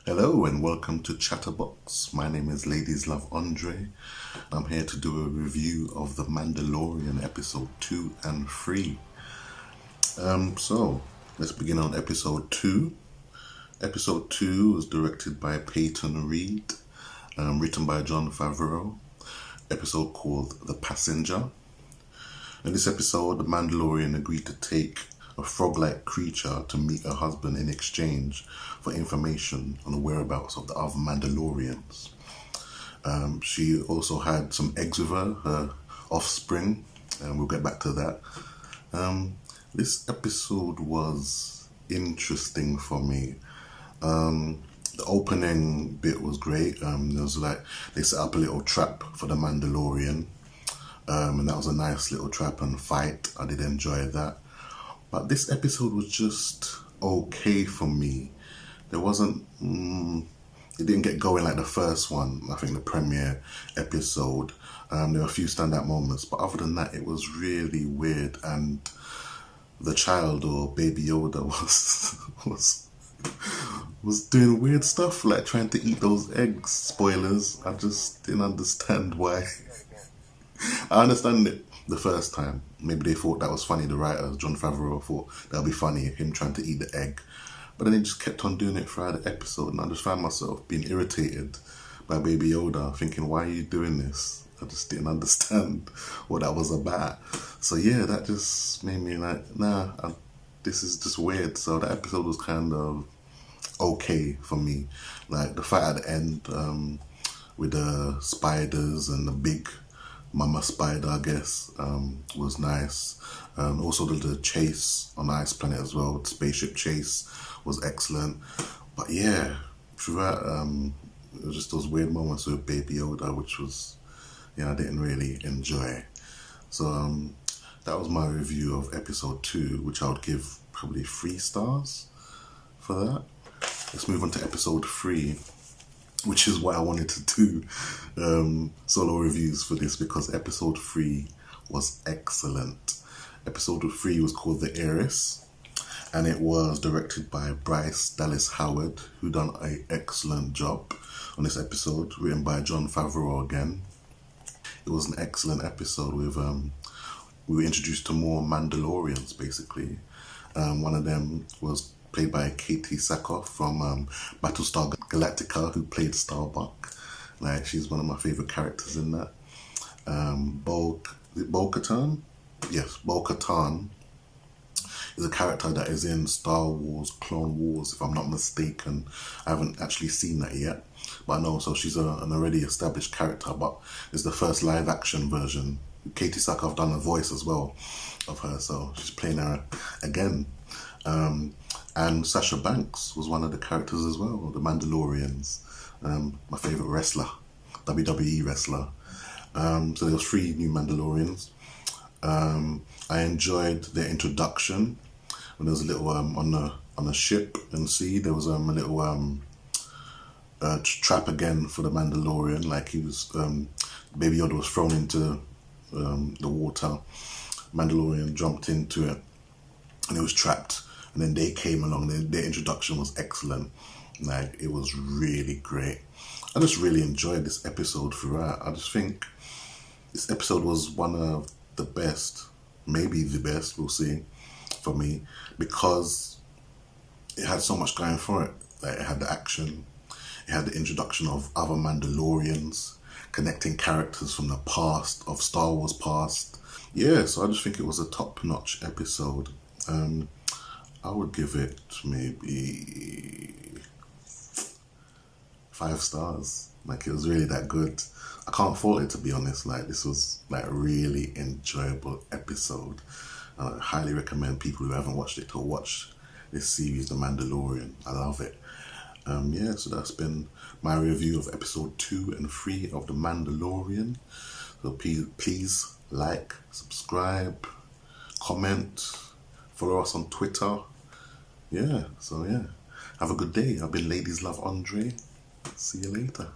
Hello and welcome to Chatterbox. My name is Ladies Love Andre. I'm here to do a review of The Mandalorian episode 2 and 3. So let's begin on episode 2. Episode 2 was directed by Peyton Reed, written by Jon Favreau. Episode called The Passenger. In this episode, the Mandalorian agreed to take a frog-like creature to meet her husband in exchange for information on the whereabouts of the other Mandalorians. She also had some eggs with her offspring, and we'll get back to that. This episode was interesting for me. The opening bit was great. There was they set up a little trap for the Mandalorian, and that was a nice little trap and fight. I did enjoy that. But this episode was just okay for me. There wasn't, it didn't get going like the first one, I think the premiere episode. There were a few standout moments, but other than that, it was really weird. And the child, or Baby Yoda, was doing weird stuff, like trying to eat those eggs. Spoilers. I just didn't understand why. I understand it the first time. Maybe they thought that was funny, the writers, Jon Favreau, thought that would be funny, him trying to eat the egg. But then he just kept on doing it throughout the episode, and I just found myself being irritated by Baby Yoda, thinking, why are you doing this? I just didn't understand what that was about. So yeah, that just made me like, this is just weird. So the episode was kind of okay for me. Like the fight at the end with the spiders and the big Mama Spider, I guess, was nice. Also the chase on the ice planet as well, the spaceship chase was excellent. But yeah, throughout, it was just those weird moments with Baby Yoda, which was, I didn't really enjoy. So that was my review of episode 2, which I would give probably 3 stars for that. Let's move on to episode 3. Which is what I wanted to do solo reviews for this, because episode 3 was excellent. Episode 3 was called The Heiress, and it was directed by Bryce Dallas Howard, who done an excellent job on this episode, written by Jon Favreau again. It was an excellent episode with, we were introduced to more Mandalorians basically. One of them was played by Katie Sackhoff from Battlestar Galactica, who played Starbuck. Like, she's one of my favourite characters in that. Bo-Katan? Yes, Bo-Katan is a character that is in Star Wars Clone Wars, if I'm not mistaken. I haven't actually seen that yet, but I know, so she's an already established character, but it's the first live action version. Katie Sackhoff done a voice as well of her, so she's playing her again. And Sasha Banks was one of the characters as well, the Mandalorians. My favourite wrestler, WWE wrestler. So there was 3 new Mandalorians. I enjoyed their introduction. When there was a little on a ship in the sea, there was a little trap again for the Mandalorian. Like he was, Baby Yoda was thrown into the water. Mandalorian jumped into it, and it was trapped. And then they came along. Their introduction was excellent. Like, it was really great. I just really enjoyed this episode throughout. I just think this episode was one of the best, maybe the best, we'll see, for me, because it had so much going for it. Like, it had the action, it had the introduction of other Mandalorians, connecting characters from the past, of Star Wars past. Yeah, so I just think it was a top-notch episode. I would give it maybe 5 stars. Like, it was really that good. I can't fault it, to be honest. Like, this was like a really enjoyable episode. I highly recommend people who haven't watched it to watch this series, The Mandalorian. I love it. Yeah, so that's been my review of episode 2 and 3 of The Mandalorian. So please like, subscribe, comment, follow us on Twitter. Yeah, so yeah. Have a good day. I've been Ladies Love Andre. See you later.